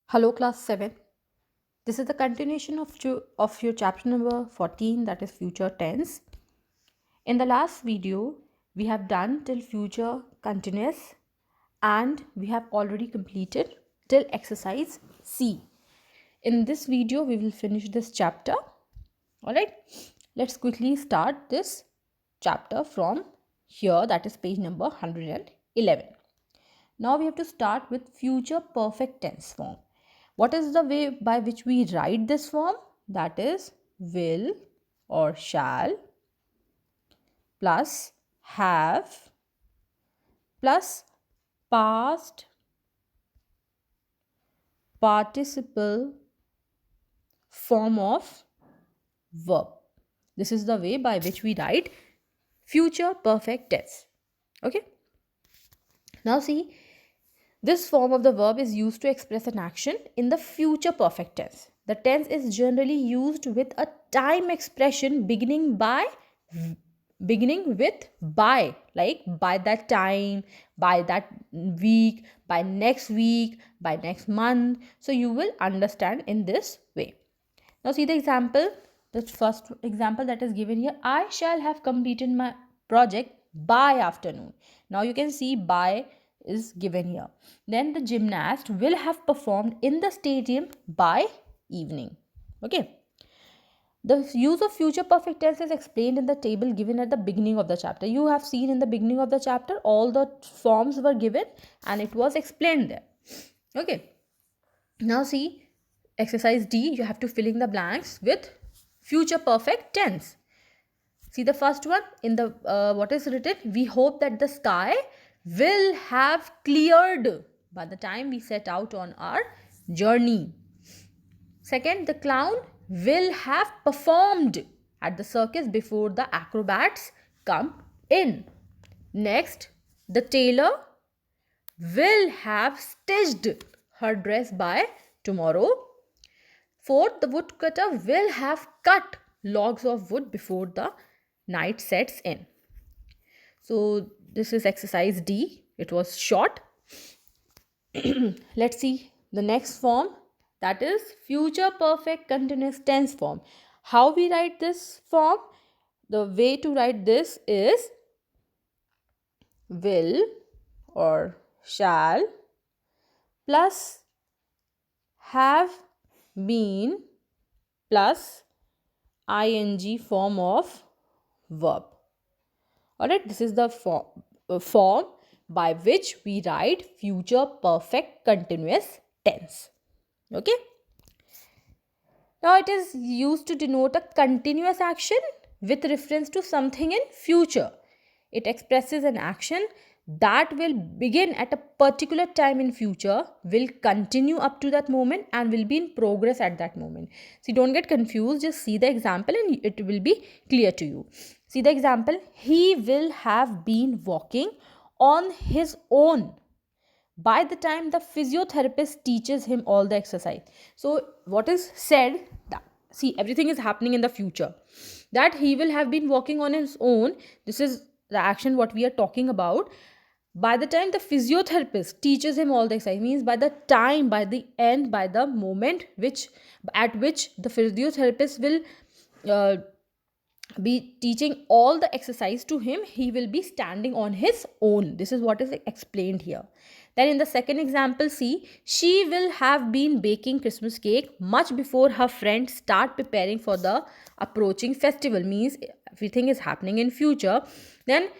Hello, class 7. This is the continuation of your chapter number 14, that is future tense. In the last video, we have done till future continuous and we have already completed till exercise C. In this video, we will finish this chapter. Alright, let's quickly start this chapter from here, that is page number 111. Now we have to start with future perfect tense form. What is the way by which we write this form? That is will or shall plus have plus past participle form of verb. This is the way by which we write future perfect tense. Okay. Now see, this form of the verb is used to express an action in the future perfect tense. The tense is generally used with a time expression beginning with by, like by that time, by that week, by next week, by next month. So you will understand in this way. Now see the example, the first example that is given here. I shall have completed my project by afternoon. Now you can see by is given here. Then the gymnast will have performed in the stadium by evening. Okay. The use of future perfect tense is explained in the table given at the beginning of the chapter. You have seen in the beginning of the chapter all the forms were given and it was explained there. Okay. Now see exercise D, you have to fill in the blanks with future perfect tense. See the first one in the what is written? We hope that the sky will have cleared by the time we set out on our journey. Second, the clown will have performed at the circus before the acrobats come in. Next, the tailor will have stitched her dress by tomorrow. Fourth, the woodcutter will have cut logs of wood before the night sets in. So this is exercise D. It was short. Let's see the next form, that is future perfect continuous tense form. How we write this form? The way to write this is will or shall plus have been plus ing form of verb. Alright, this is the form by which we write future perfect continuous tense. Okay. Now it is used to denote a continuous action with reference to something in future. It expresses an action that will begin at a particular time in future, will continue up to that moment and will be in progress at that moment. See, don't get confused, just see the example and it will be clear to you. See the example, he will have been walking on his own by the time the physiotherapist teaches him all the exercise. So what is said, that see everything is happening in the future, that he will have been walking on his own. This is the action what we are talking about. By the time the physiotherapist teaches him all the exercise, means by the time, by the end, by the moment at which the physiotherapist will be teaching all the exercise to him, he will be standing on his own. This is what is explained here. Then in the second example, see, she will have been baking Christmas cake much before her friends start preparing for the approaching festival. Means everything is happening in future. Then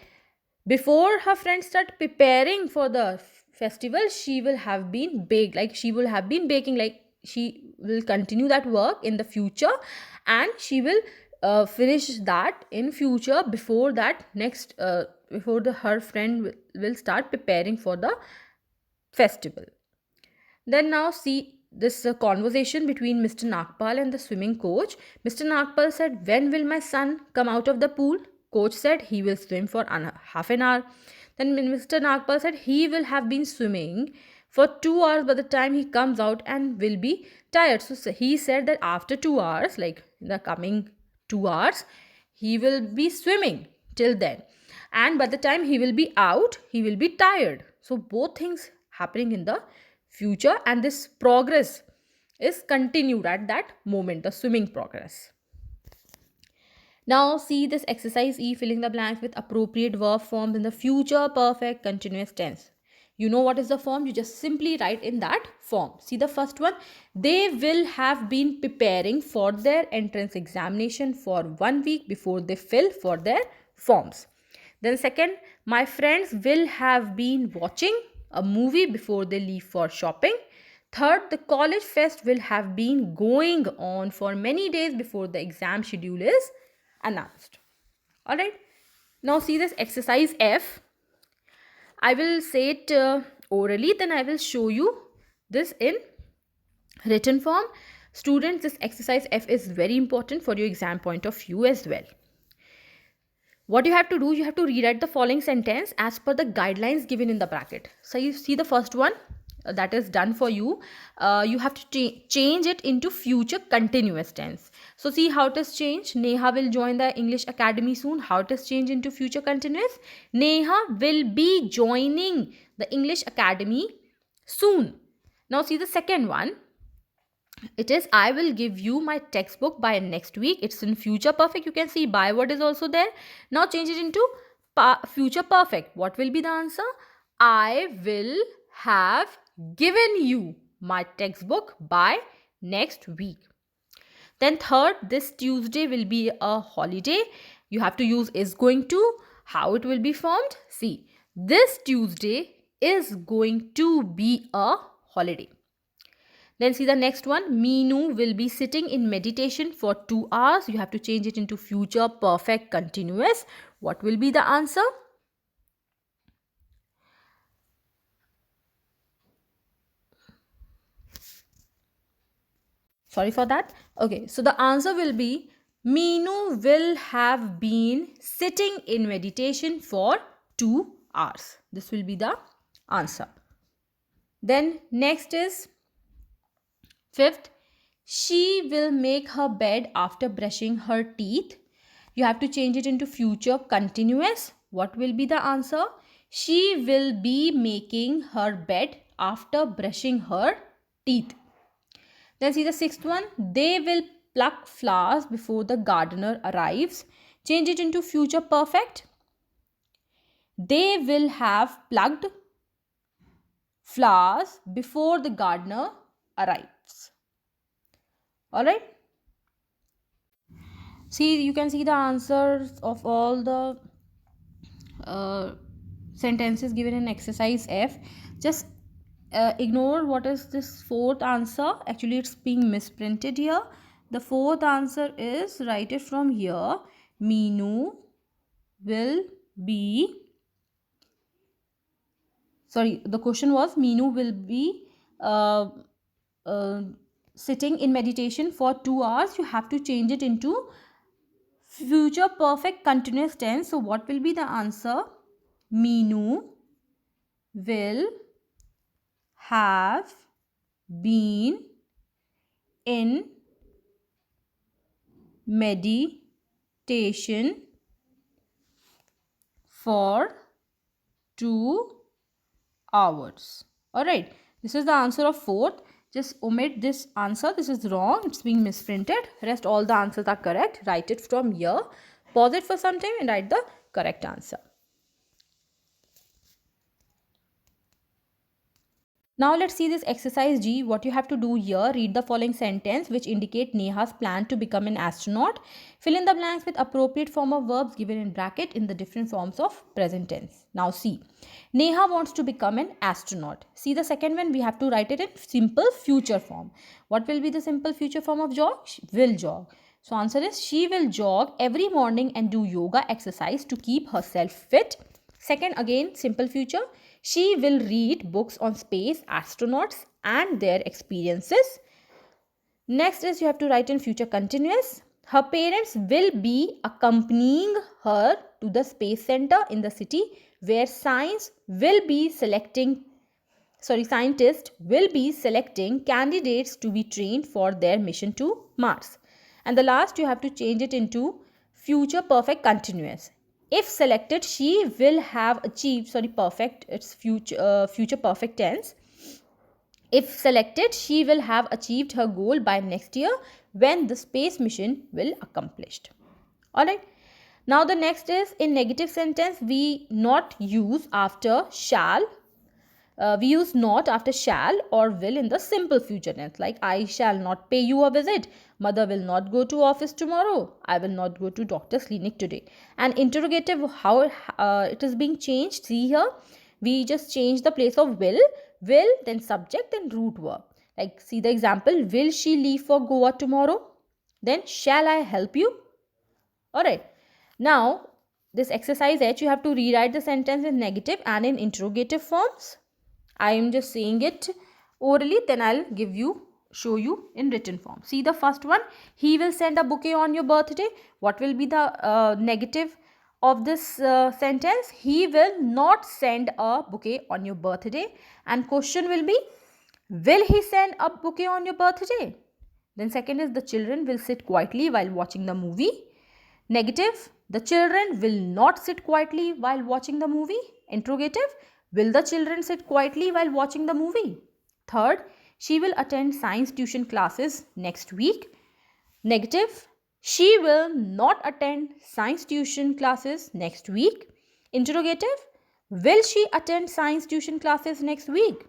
before her friends start preparing for the festival, she will have been baked, like she will have been baking, like she will continue that work in the future and she will finish that in future before that next before her friend will start preparing for the festival. Then now see this conversation between Mr. Nagpal and the swimming coach. Mr. Nagpal said, when will my son come out of the pool? Coach said, he will swim for half an hour. Then Mr. Nagpal said, he will have been swimming for 2 hours by the time he comes out and will be tired. So he said that after 2 hours, like in the coming 2 hours, he will be swimming till then. And by the time he will be out, he will be tired. So both things happening in the future, and this progress is continued at that moment, the swimming progress. Now see this exercise E, filling the blanks with appropriate verb forms in the future perfect continuous tense. You know what is the form? You just simply write in that form. See the first one. They will have been preparing for their entrance examination for 1 week before they fill for their forms. Then second, my friends will have been watching a movie before they leave for shopping. Third, the college fest will have been going on for many days before the exam schedule is announced. Alright. Now see this exercise F. I will say it orally, then I will show you this in written form. Students, this exercise F is very important for your exam point of view as well. What you have to do, you have to rewrite the following sentence as per the guidelines given in the bracket. So you see the first one that is done for you. You have to change it into future continuous tense. So see how it is changed. Neha will join the English Academy soon. How it is changed into future continuous? Neha will be joining the English Academy soon. Now see the second one. It is, I will give you my textbook by next week. It's in future perfect. You can see by word is also there. Now change it into future perfect. What will be the answer? I will have given you my textbook by next week. Then third, this Tuesday will be a holiday. You have to use is going to. How it will be formed? See, this Tuesday is going to be a holiday. Then see the next one. Meenu will be sitting in meditation for 2 hours. You have to change it into future perfect continuous. What will be the answer? Sorry for that. Okay, so the answer will be Meenu will have been sitting in meditation for 2 hours. This will be the answer. Then next is fifth, she will make her bed after brushing her teeth. You have to change it into future continuous. What will be the answer? She will be making her bed after brushing her teeth. Then see the sixth one. They will pluck flowers before the gardener arrives. Change it into future perfect. They will have plucked flowers before the gardener arrives. Alright. See, you can see the answers of all the sentences given in exercise F. Just ignore what is this fourth answer. Actually, it's being misprinted here. The fourth answer is, write it from here. Meenu will be, sorry, the question was Meenu will be sitting in meditation for 2 hours. You have to change it into future perfect continuous tense. So what will be the answer? Meenu will have been in meditation for 2 hours. Alright, this is the answer of fourth. Just omit this answer. This is wrong. It's being misprinted. Rest all the answers are correct. Write it from here. Pause it for some time and write the correct answer. Now let's see this exercise G. What you have to do here, read the following sentence which indicate Neha's plan to become an astronaut. Fill in the blanks with appropriate form of verbs given in bracket in the different forms of present tense. Now see, Neha wants to become an astronaut. See the second one, we have to write it in simple future form. What will be the simple future form of jog? Will jog. So answer is, she will jog every morning and do yoga exercise to keep herself fit. Second, again simple future. She will read books on space, astronauts and their experiences. Next is, you have to write in future continuous. Her parents will be accompanying her to the space center in the city where scientists will be selecting candidates to be trained for their mission to Mars. And the last, you have to change it into future perfect continuous. If selected, she will have achieved, perfect, it's future perfect tense. If selected, she will have achieved her goal by next year when the space mission will accomplished. Alright. Now the next is in negative sentence we not use after shall. We use not after shall or will in the simple future tense, like I shall not pay you a visit, mother will not go to office tomorrow, I will not go to doctor's clinic today. And interrogative, how it is being changed, see here, we just change the place of will, then subject, then root verb. Like see the example, will she leave for Goa tomorrow? Then shall I help you? Alright. Now this exercise H, you have to rewrite the sentence in negative and in interrogative forms. I am just saying it orally, then I'll show you in written form. See the first one, he will send a bouquet on your birthday. What will be the negative of this sentence? He will not send a bouquet on your birthday. And question will be, will he send a bouquet on your birthday? Then second is, the children will sit quietly while watching the movie. Negative, the children will not sit quietly while watching the movie. Interrogative, will the children sit quietly while watching the movie? Third, she will attend science tuition classes next week. Negative, she will not attend science tuition classes next week. Interrogative, will she attend science tuition classes next week?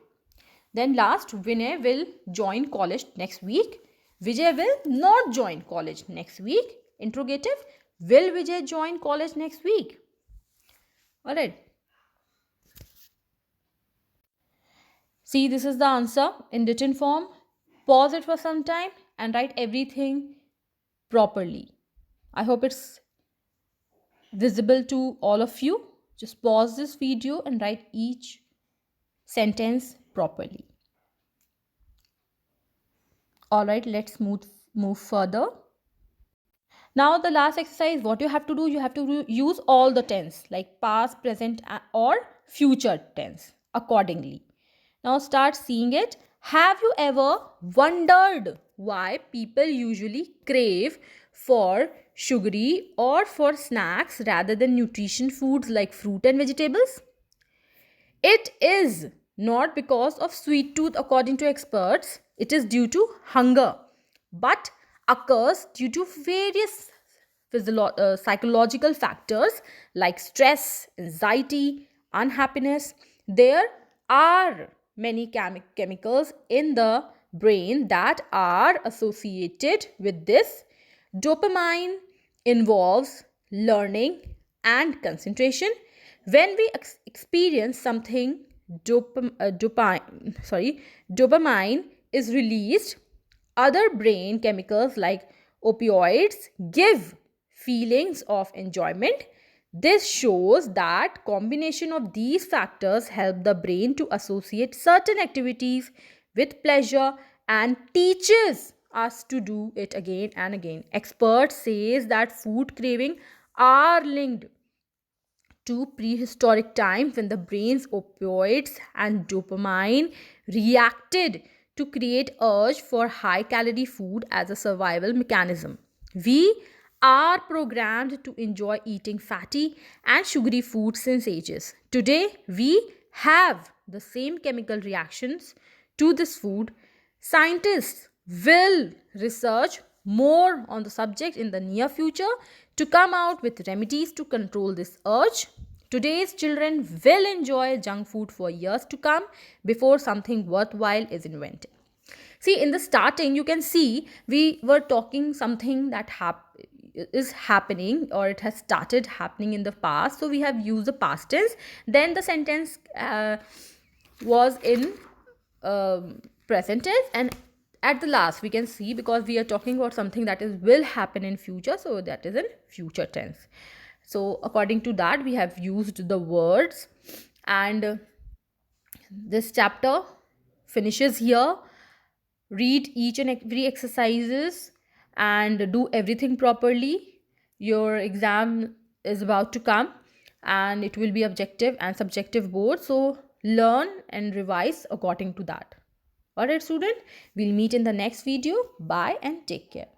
Then last, Vinay will join college next week. Vijay will not join college next week. Interrogative, will Vijay join college next week? Alright. See, this is the answer in written form. Pause it for some time and write everything properly. I hope it's visible to all of you. Just pause this video and write each sentence properly. Alright, let's move further. Now the last exercise, what you have to do, you have to use all the tense like past, present or future tense accordingly. Now start seeing it. Have you ever wondered why people usually crave for sugary or for snacks rather than nutrition foods like fruit and vegetables? It is not because of sweet tooth according to experts. It is due to hunger, but occurs due to various psychological factors like stress, anxiety, unhappiness. There are many chemicals in the brain that are associated with this. Dopamine involves learning and concentration. When we experience something, dopamine is released. Other brain chemicals like opioids give feelings of enjoyment. This shows that combination of these factors help the brain to associate certain activities with pleasure and teaches us to do it again and again. Experts says that food craving are linked to prehistoric times when the brain's opioids and dopamine reacted to create urge for high calorie food as a survival mechanism. We are programmed to enjoy eating fatty and sugary food since ages. Today, we have the same chemical reactions to this food. Scientists will research more on the subject in the near future to come out with remedies to control this urge. Today's children will enjoy junk food for years to come before something worthwhile is invented. See, in the starting, you can see we were talking something that is happening or it has started happening in the past. So we have used the past tense. Then the sentence was in present tense, and at the last we can see, because we are talking about something that will happen in future, so that is in future tense. So according to that, we have used the words, and this chapter finishes here. Read each and every exercises and do everything properly. Your exam is about to come and it will be objective and subjective both, so learn and revise according to that. Alright student, we'll meet in the next video. Bye and take care.